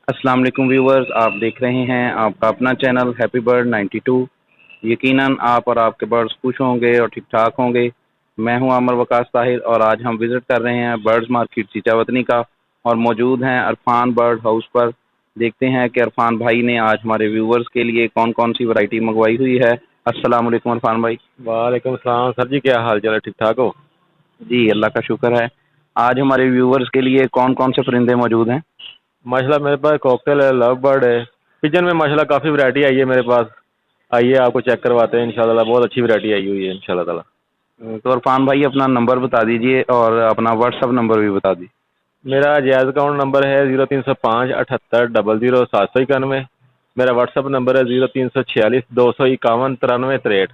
अस्सलाम वालेकुम व्यूवर्स, आप देख रहे हैं आपका अपना चैनल हैप्पी बर्ड 92। यकीनन आप और आपके बर्ड्स खुश होंगे और ठीक ठाक होंगे। मैं हूं आमर वकास ताहिर और आज हम विज़िट कर रहे हैं बर्ड्स मार्केट चीचावतनी का और मौजूद हैं अरफान बर्ड हाउस पर। देखते हैं कि अरफान भाई ने आज हमारे व्यूवर्स के लिए कौन कौन सी वैरायटी मंगवाई हुई है। अस्सलाम वालेकुम अरफान भाई। वालेकुम सलाम सर जी, क्या हाल चाल है? ठीक ठाक हो? जी अल्लाह का शुक्र है। आज हमारे व्यूवर्स के लिए कौन कौन से परिंदे मौजूद हैं? माशाल्लाह मेरे पास कॉकटेल है, लव बर्ड है। पिजन में माशाल्लाह काफ़ी वैरायटी आई है मेरे पास। आइए आपको चेक करवाते हैं इंशाल्लाह। बहुत अच्छी वैरायटी आई हुई है इंशाल्लाह ताला। तो इरफान भाई अपना नंबर बता दीजिए और अपना व्हाट्सअप नंबर भी बता दीजिए। मेरा जायज़ अकाउंट नंबर है 0305 78 00 791। मेरा व्हाट्सअप नंबर है 0346 251 93 63।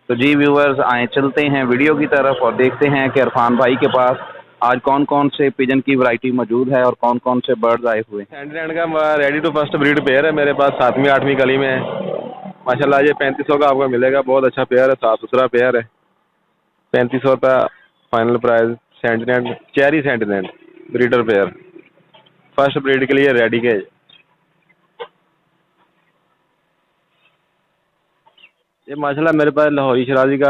तो जी व्यूअर्स, आए चलते हैं वीडियो की तरफ और देखते हैं कि इरफान भाई के पास आज कौन कौन से पिजन की वैरायटी मौजूद है और कौन कौन से बर्ड्स आए हुए हैं। सैंडलैंड का ready to first breed pair है मेरे पास, 7वीं 8वीं कली में है। माशाल्लाह ये 3500 का आपको मिलेगा। बहुत अच्छा पेयर है, साफ सुथरा पेयर है। 3500 रुपया फाइनल प्राइस। सेंटिनेंट, चेरी सेंटिनेंट ब्रीडर पेयर, फर्स्ट ब्रीड के लिए रेडी के। ये माशाल्लाह मेरे पास लाहौरी शराजी का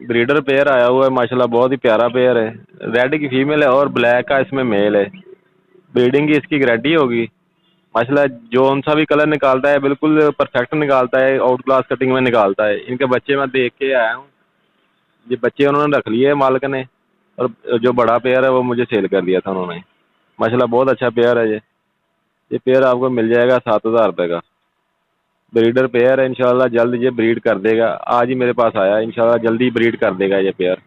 ब्रीडर पेयर आया हुआ है। माशाल्लाह बहुत ही प्यारा पेयर है। रेड की फीमेल है और ब्लैक का इसमें मेल है। ब्रीडिंग की इसकी गारंटी होगी। माशाल्लाह जोन सा भी कलर निकालता है, बिल्कुल परफेक्ट निकालता है, आउट क्लास कटिंग में निकालता है। इनके बच्चे मैं देख के आया हूँ। ये बच्चे उन्होंने रख लिए मालिक ने, और जो बड़ा पेयर है वो मुझे सेल कर दिया था उन्होंने। माशाल्लाह बहुत अच्छा पेयर है ये पेयर आपको मिल जाएगा 7,000 रुपये का। ब्रीडर पेयर है, इंशाल्लाह जल्द ये ब्रीड कर देगा। आज ही मेरे पास आया, इंशाल्लाह जल्दी ब्रीड कर देगा ये पेयर।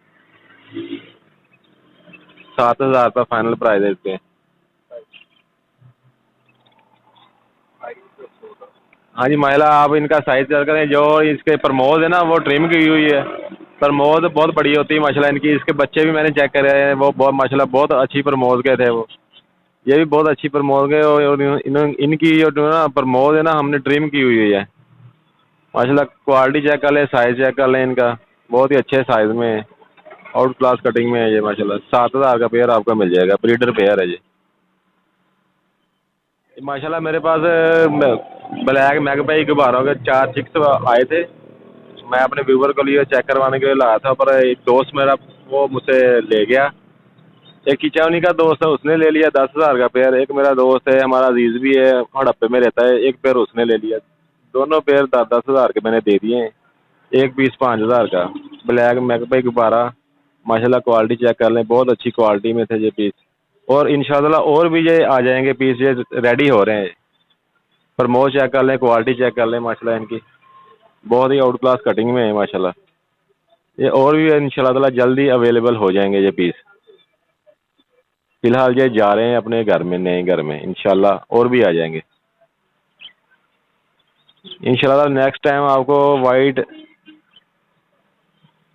7,000 रुपये फाइनल प्राइस है इसके। हाँ जी महिला, आप इनका साइज चेक करें। जो इसके प्रमोद है ना वो ट्रिम की हुई है। प्रमोद बहुत बड़ी होती है माशाल्लाह इनकी। इसके बच्चे भी मैंने चेक करे हैं, वो बहुत माशाल्लाह बहुत अच्छी प्रमोद के थे वो। ये भी बहुत अच्छी प्रमोद के। और इनकी जो ना प्रमोद है ना, हमने ट्रिम की हुई है माशाल्लाह। क्वालिटी चेक कर लें, साइज चेक कर लें इनका। बहुत ही अच्छे साइज में है, आउट क्लास कटिंग में है ये माशाल्लाह। 7,000 का पेयर आपको मिल जाएगा, ब्रीडर पेयर है ये। माशाल्लाह मेरे पास ब्लैक मैगपाई गुब्बारों के 4 चिक्स आए थे। मैं अपने व्यूवर को लिए चेक करवाने के लिए लाया था, पर एक दोस्त मेरा वो मुझसे ले गया। एक खिंचावनी का दोस्त है, उसने ले लिया 10,000 का पेयर। एक मेरा दोस्त है, हमारा अजीज भी है, हड़प्पे में रहता है, एक पेयर उसने ले लिया। दोनों पेयर 10,000 के मैंने दे दिए हैं। एक पीस 5,000 का ब्लैक मैगपाई गुब्बारा। माशाल्लाह क्वालिटी चेक कर लें, बहुत अच्छी क्वालिटी में थे ये पीस। और इंशाल्लाह और भी ये आ जाएंगे पीस, ये रेडी हो रहे हैं। प्रमोद चेक कर लें, क्वालिटी चेक कर लें माशाल्लाह इनकी। बहुत ही आउट क्लास कटिंग में है माशाल्लाह। ये और भी इंशाल्लाह ताला जल्दी अवेलेबल हो जाएंगे ये पीस। फिलहाल ये जा रहे हैं अपने घर में, नए घर में। इंशाल्लाह और भी आ जाएंगे इंशाल्लाह। नेक्स्ट टाइम आपको वाइट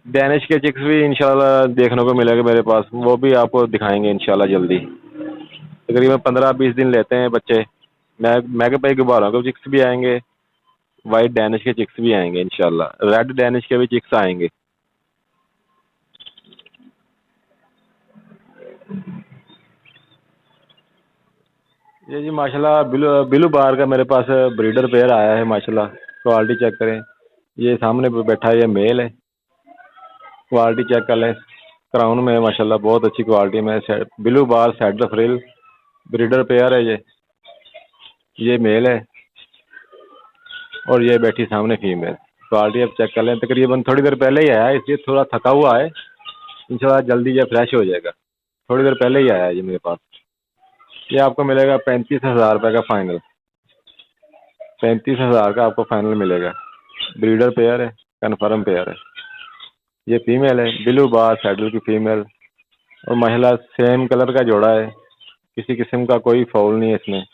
डैनिश के चिक्स भी इंशाल्लाह देखने को मिलेगा मेरे पास। वो भी आपको दिखाएंगे इंशाल्लाह जल्दी। तकरीबन 15-20 दिन लेते हैं बच्चे। मैगपाई गुब्बारों के चिक्स भी आएंगे, वाइट डैनिश के चिक्स भी आएंगे इंशाल्लाह। रेड डैनिश के भी चिक्स आएंगे। ये जी माशाल्लाह बिलू बार का मेरे पास ब्रीडर पेयर आया है माशाल्लाह। क्वालिटी चेक करें, ये सामने पे बैठा है, ये मेल है। क्वालिटी चेक कर लें, क्राउन में है माशाल्लाह, बहुत अच्छी क्वालिटी में है। बिलू बार सेडर फ्रिल ब्रीडर पेयर है ये मेल है। और ये बैठी सामने फीमेल। क्वालिटी आप चेक कर लें। तकरीबन थोड़ी देर पहले ही आया है, इसलिए थोड़ा थका हुआ है। इंशाल्लाह जल्दी ये फ्रेश हो जाएगा। थोड़ी देर पहले ही आया है ये मेरे पास। ये आपको मिलेगा 35,000 रुपये का फाइनल। 35,000 का आपको फाइनल मिलेगा। ब्रीडर पेयर है, कन्फर्म पेयर है। ये फीमेल है, ब्लू बार सैडल की फीमेल। और महिला सेम कलर का जोड़ा है, किसी किस्म का कोई फाउल नहीं है इसमें।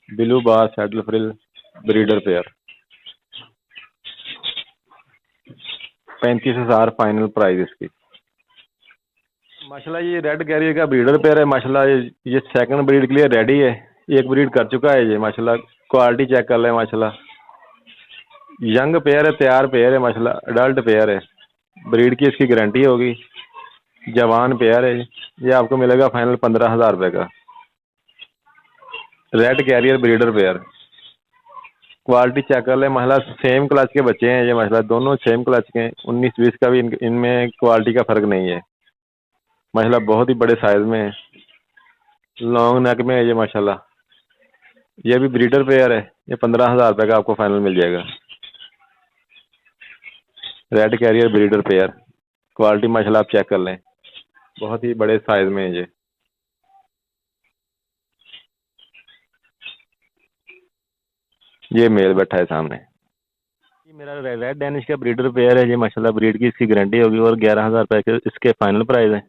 Blue bar saddle frill breeder pair. 35,000 final price इसकी। माशाल्लाह ये रेड कैरियर का ब्रीडर पेयर है माशाल्लाह। ये सेकंड ब्रीड के लिए रेडी है। एक ब्रीड कर चुका है ये माशाल्लाह। क्वालिटी चेक कर लें माशाल्लाह। यंग पेयर है, तैयार पेयर है माशाल्लाह, अडल्ट पेयर है। ब्रीड की इसकी गारंटी होगी। जवान पेयर है। ये आपको मिलेगा फाइनल 15,000 रुपये का। Red carrier breeder pair. Quality check कर ले माशाल्लाह, सेम क्लच के बच्चे हैं ये माशाल्लाह, दोनों सेम क्लच के हैं। 19-20 का भी इनमें क्वालिटी का फ़र्क नहीं है माशाल्लाह, बहुत ही बड़े साइज़ में है, लॉन्ग नेक में है ये माशाल्लाह। ये भी ब्रीडर पेयर है, ये 15,000 रुपये का आपको फाइनल मिल जाएगा। Red carrier breeder pair, quality माशाल्लाह आप चेक कर लें, बहुत ही बड़े साइज़ में है ये मेल बैठा है सामने। ये मेरा रेड डैनिश का ब्रीडर पेयर है ये माशाल्लाह, ब्रीड की इसकी गारंटी होगी और 11,000 रुपये के इसके फाइनल प्राइस है।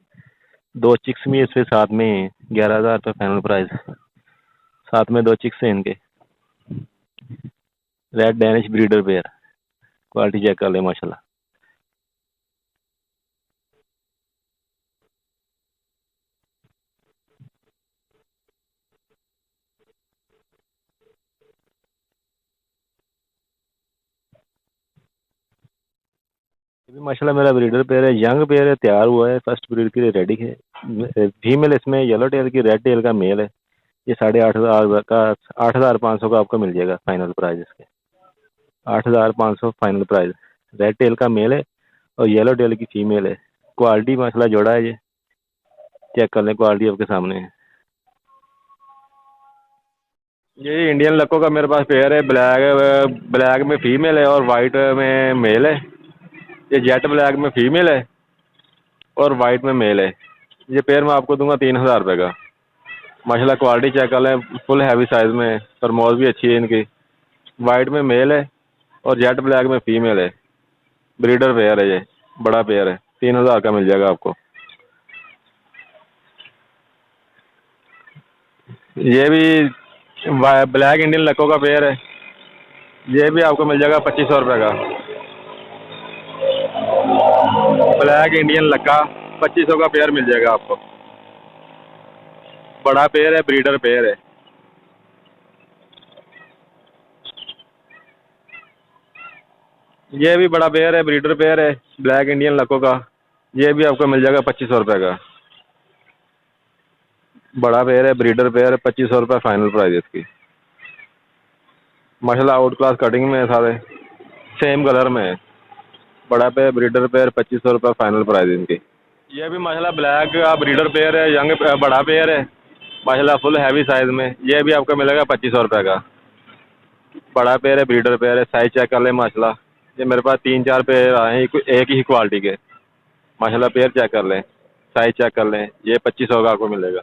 2 चिक्स भी इसके साथ में हैं, 11,000 रुपये फाइनल प्राइस, साथ में 2 चिक्स हैं इनके। Red Danish breeder pair, quality check कर ले माशाल्लाह। ये भी माशाल्लाह मेरा ब्रीडर पेयर है, यंग पेयर है, तैयार हुआ है, फर्स्ट ब्रीड के लिए रेडी है। फीमेल इसमें येलो टेल की, रेड टेल का मेल है। ये 8,500 का, 8,500 का आपको मिल जाएगा फाइनल प्राइस इसके। 8,500 फाइनल प्राइस। रेड टेल का मेल है और येलो टेल की फीमेल है। क्वालिटी माशाल्लाह जोड़ा है ये, चेक कर लें, क्वालिटी आपके सामने है। ये इंडियन लक्को का मेरे पास पेयर है, ब्लैक में फीमेल है और वाइट में मेल है। ये जेट ब्लैक में फीमेल है और वाइट में मेल है। ये पेयर मैं आपको दूंगा 3,000 रुपये का। माशाल्लाह क्वालिटी चेक कर लें, फुल हैवी साइज़ में है, प्रमोज भी अच्छी है इनकी। वाइट में मेल है और जेट ब्लैक में फीमेल है। ब्रीडर पेयर है ये, बड़ा पेयर है, 3,000 का मिल जाएगा आपको। ये भी ब्लैक इंडियन लक्को का पेयर है, ये भी आपको मिल जाएगा 2,500 रुपये का। ब्लैक इंडियन लक्का 2,500 का पेयर मिल जाएगा आपको। बड़ा पेयर है, ब्रीडर पेयर है। ये भी बड़ा पेयर है, ब्रीडर पेयर है, ब्लैक इंडियन लक्को का। ये भी आपको मिल जाएगा 2,500 रुपये का। बड़ा पेयर है, ब्रीडर पेयर है, 2,500 रुपये फाइनल प्राइस इसकी। माशाल्लाह आउट क्लास कटिंग में है, सारे सेम कलर में है। बड़ा पेयर, ब्रीडर पेयर, 2,500 रुपये फाइनल प्राइस इनकी। ये भी माशाल्लाह ब्लैक का ब्रीडर पेयर है, यंग बड़ा पेयर है माशाल्लाह, फुल हैवी साइज़ में। ये भी आपको मिलेगा 2,500 रुपये का। बड़ा पेयर है, ब्रीडर पेयर है, साइज़ चेक कर ले माशाल्लाह। ये मेरे पास 3-4 पेयर आए हैं एक ही क्वालिटी के माशाल्लाह। पेयर चेक कर लें, साइज़ चेक कर लें, ये 2,500 का आपको मिलेगा।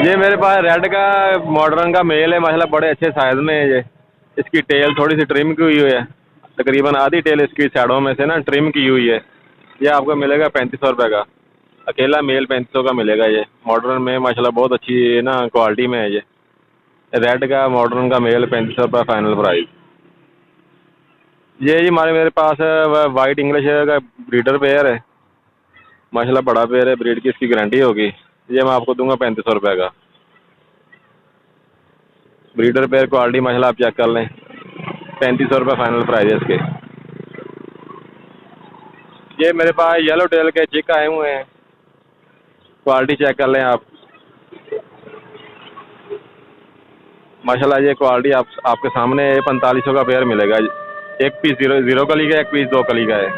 ये मेरे पास रेड का मॉडर्न का मेल है माशाल्लाह, बड़े अच्छे साइज़ में है ये। इसकी टेल थोड़ी सी ट्रिम की हुई है, तकरीबन आधी टेल इसकी साइडों में से ना ट्रिम की हुई है। ये आपको मिलेगा 3,500 रुपये का। अकेला मेल 3,500 का मिलेगा। ये मॉडर्न में माशाल्लाह बहुत अच्छी ना क्वालिटी में है ये। रेड का मॉडर्न का मेल 3,500 रुपये फाइनल प्राइस। ये जी मेरे पास वाइट इंग्लिश का ब्रीडर पेयर है माशाल्लाह, बड़ा पेयर है, ब्रीड की इसकी गारंटी होगी। ये मैं आपको दूंगा 3,500 रुपये का। ब्रीडर पेयर क्वालिटी माशाल्लाह आप चेक कर लें, 3,500 रुपये फाइनल प्राइस है इसके। ये मेरे पास येलो टेल के चिक आए हुए हैं, क्वालिटी चेक कर लें आप माशाल्लाह। ये क्वालिटी आपके सामने 4,500 का पेयर मिलेगा। एक पीस जीरो कली का, एक पीस 2 कली का है।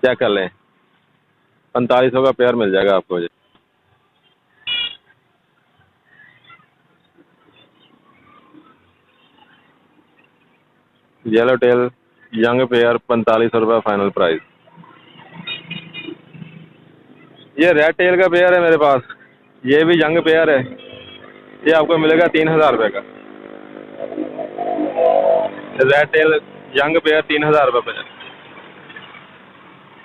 चेक कर लें, 4,500 का पेयर मिल जाएगा आपको। येलो टेल यंग पेयर 4,500 रुपये फाइनल प्राइस। ये रेड टेल का पेयर है मेरे पास, ये भी यंग पेयर है, ये आपको मिलेगा 3,000 रुपये का। रेड टेल यंग पेयर 3,000 रुपये पे।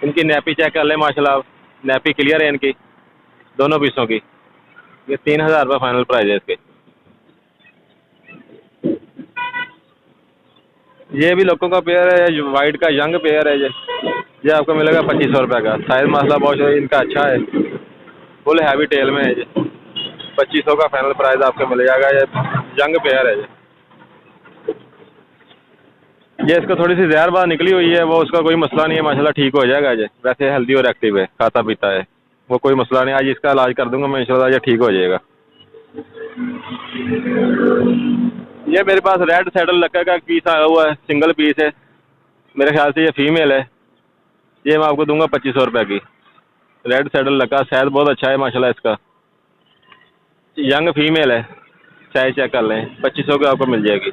इनकी नैपी चेक कर ले माशाल्लाह, नैपी क्लियर है इनकी दोनों पीसों की। ये 3,000 रुपये फाइनल प्राइस है इसके। ये भी लोगों का पेयर है, वाइट का यंग पेयर है ये आपको मिलेगा 2,500 रुपये का। साइज़ माशाल्लाह बहुत इनका अच्छा है, फुल हैवी टेल में है ये। 2500 का फाइनल प्राइस आपको मिल जाएगा। ये यंग पेयर है ये इसको थोड़ी सी जहर बार निकली हुई है, वो उसका कोई मसला नहीं है, माशाल्लाह ठीक हो जाएगा। ये वैसे हेल्दी और एक्टिव है, खाता पीता है, वो कोई मसला नहीं। आज इसका इलाज कर दूंगा मैं इंशाल्लाह, ये ठीक हो जाएगा। ये मेरे पास रेड सैडल लक्का का एक पीस आया हुआ है, सिंगल पीस है, मेरे ख्याल से ये फीमेल है। ये मैं आपको दूंगा 2500 रुपये की। रेड सैडल लक्का शायद बहुत अच्छा है माशाल्लाह इसका, यंग फीमेल है, साइज चेक कर लें, 2500 की आपको मिल जाएगी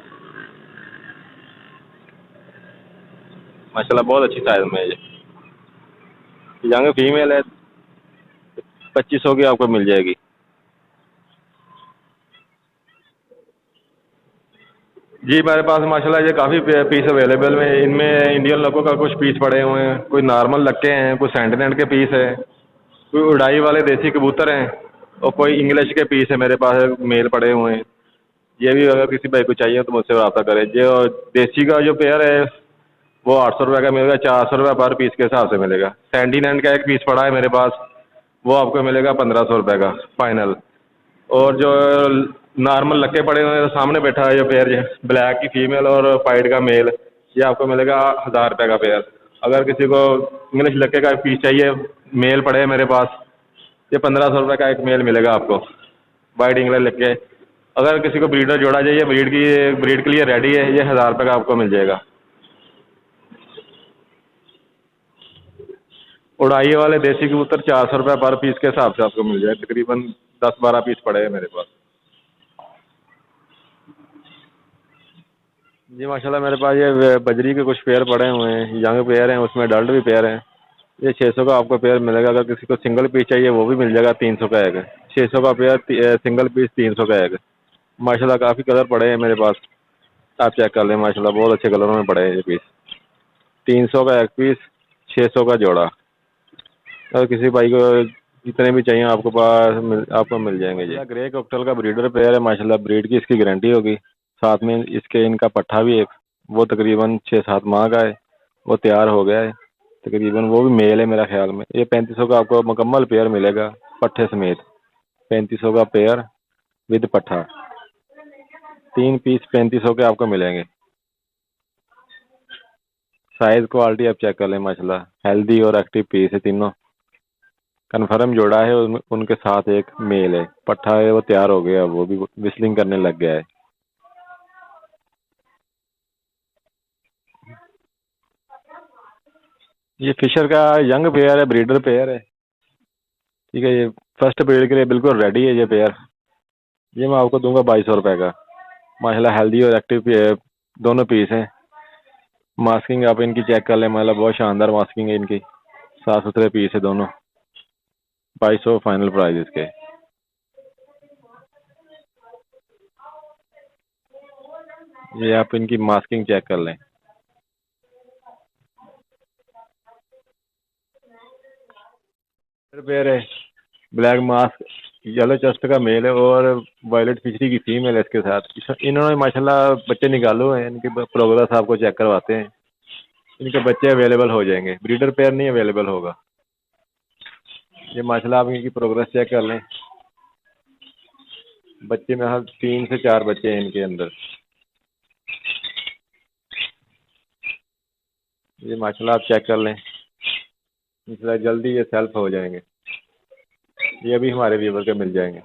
माशाल्लाह, बहुत अच्छी साइज में है ये, यंग फीमेल है, 2500 की आपको मिल जाएगी। जी मेरे पास माशाल्लाह ये काफ़ी पीस अवेलेबल में, इनमें इंडियन लोगों का कुछ पीस पड़े हुए हैं, कोई नॉर्मल लक्के हैं, कोई सेंटिनेंट के पीस है, कोई उड़ाई वाले देसी कबूतर हैं, और कोई इंग्लिश के पीस है मेरे पास मेल पड़े हुए हैं। ये भी अगर किसी भाई को चाहिए तो मुझसे रब्ता करें। जो देसी का जो पेयर है वो 800 रुपये का मिलेगा, 400 रुपये पर पीस के हिसाब से मिलेगा। सेंटिनेंट का एक पीस पड़ा है मेरे पास, वो आपको मिलेगा 1500 रुपये का फाइनल। और जो नॉर्मल लक्के पड़े हुए हैं सामने बैठा है जो पेयर, ये ब्लैक की फीमेल और वाइट का मेल, ये आपको मिलेगा 1000 रुपये का पेयर। अगर किसी को इंग्लिश लक्के का पीस चाहिए, मेल पड़े हैं मेरे पास, ये 1500 रुपये का एक मेल मिलेगा आपको, वाइट इंग्लिश लक्के। अगर किसी को ब्रीडर जोड़ा चाहिए, ब्रीड के लिए रेडी है, ये 1000 रुपये का आपको मिल जाएगा। उड़ाई वाले देसी कबूतर 400 रुपये पर पीस के हिसाब से आपको मिल जाए, तकरीबन 10-12 पीस पड़े हैं मेरे पास। जी माशाल्लाह मेरे पास ये बजरी के कुछ पेयर पड़े हुए हैं, यंग पेयर हैं, उसमें अडल्ट भी पेयर हैं। ये 600 का आपको पेयर मिलेगा। अगर किसी को सिंगल पीस चाहिए वो भी मिल जाएगा, 300 का एक। 600 का पेयर सिंगल पीस, 300 का एक। माशाल्लाह काफ़ी कलर पड़े हैं मेरे पास, आप चेक कर लें, माशाल्लाह बहुत अच्छे कलरों में पड़े हैं ये पीस। 300 का एक पीस, 600 का जोड़ा। अगर किसी भाई को जितने भी चाहिए आपको मिल जाएंगे। ये ग्रे कॉकटेल का ब्रीडर पेयर है माशाल्लाह, ब्रीड की इसकी गारंटी होगी। साथ में इसके इनका पट्ठा भी एक, वो तकरीबन 6-7 माह का है, वो तैयार हो गया है तकरीबन, वो भी मेल है मेरा ख्याल में। ये 3500 का आपको मुकम्मल पेयर मिलेगा पट्ठे समेत, 3500 का पेयर विद पट्ठा। 3 पीस 3500 के आपको मिलेंगे। साइज क्वालिटी आप चेक कर लें, माशाल्लाह हेल्दी और एक्टिव पीस है तीनों। कन्फर्म जोड़ा है, उनके साथ एक मेल है, पट्ठा है वो तैयार हो गया, वो भी विस्लिंग करने लग गया है। ये फिशर का यंग पेयर है, ब्रीडर पेयर है, ठीक है। ये फर्स्ट ब्रीड के लिए बिल्कुल रेडी है ये पेयर। ये मैं आपको दूंगा 2200 रुपये का। माशाल्लाह हेल्दी और एक्टिव दोनों पीस हैं। मास्किंग आप इनकी चेक कर लें, मतलब बहुत शानदार मास्किंग है इनकी, साफ सुथरे पीस है दोनों। 2200 फाइनल प्राइस इसके। ये आप इनकी मास्किंग चेक कर लें। पेयर है, ब्लैक मास्क, येलो चेस्ट का मेल है, और वायलेट फिशरी की फीमेल है इसके साथ। इन्होंने माशाल्लाह बच्चे निकाले हुए हैं, इनकी प्रोग्रेस आपको चेक करवाते हैं। इनके बच्चे अवेलेबल हो जाएंगे, ब्रीडर पेयर नहीं अवेलेबल होगा। ये माशाल्लाह आप इनकी प्रोग्रेस चेक कर लें। बच्चे में हर 3 से 4 बच्चे हैं इनके अंदर। ये माशाल्लाह आप चेक कर लें, इंशाल्लाह जल्दी ये सेल्फ हो जाएंगे। ये भी हमारे व्यूवर के मिल जाएंगे।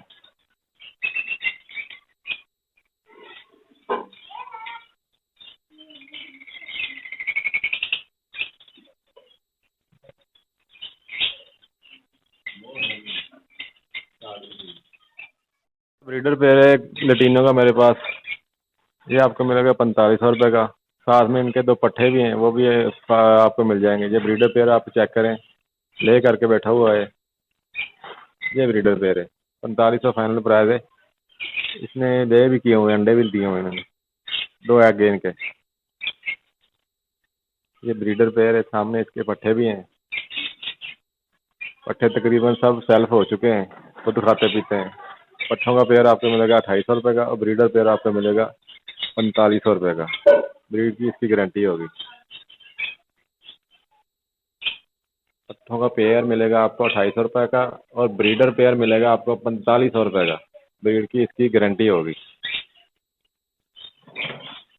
ब्रीडर पेयर है लटीनो का मेरे पास, ये आपको मिलेगा 4500 रुपये का। साथ में इनके 2 पट्ठे भी हैं, वो भी आपको मिल जाएंगे। ये ब्रीडर पेयर आप चेक करें, ले करके बैठा हुआ है, ये ब्रीडर पेयर है। 4500 फाइनल प्राइस है। इसने दे भी किए हुए, अंडे भी दिए हुए इन्होंने, 2 एग इनके। ये ब्रीडर पेयर है, सामने इसके पट्ठे भी हैं। पट्ठे तकरीबन सब सेल्फ हो चुके हैं, खुद खाते पीते हैं। पट्ठों का पेयर आपको मिलेगा 2800 रुपये का, और ब्रीडर पेयर आपको मिलेगा 4500 रुपये का। ब्रीड की इसकी गारंटी होगी। पट्ठों का पेयर मिलेगा आपको 2800 रुपये का, और ब्रीडर पेयर मिलेगा आपको 4500 रुपये का। ब्रीड की इसकी गारंटी होगी।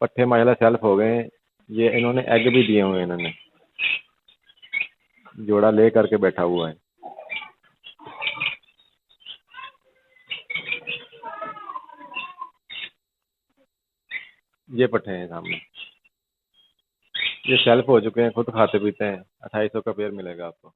पट्ठे माशाल्लाह सेल्फ हो गए हैं। ये इन्होंने एग भी दिए हुए हैं, इन्होंने जोड़ा ले करके बैठा हुआ है। ये पट्ठे हैं सामने, ये सेल्फ हो चुके हैं, खुद खाते पीते हैं। 2800 का पेयर मिलेगा आपको।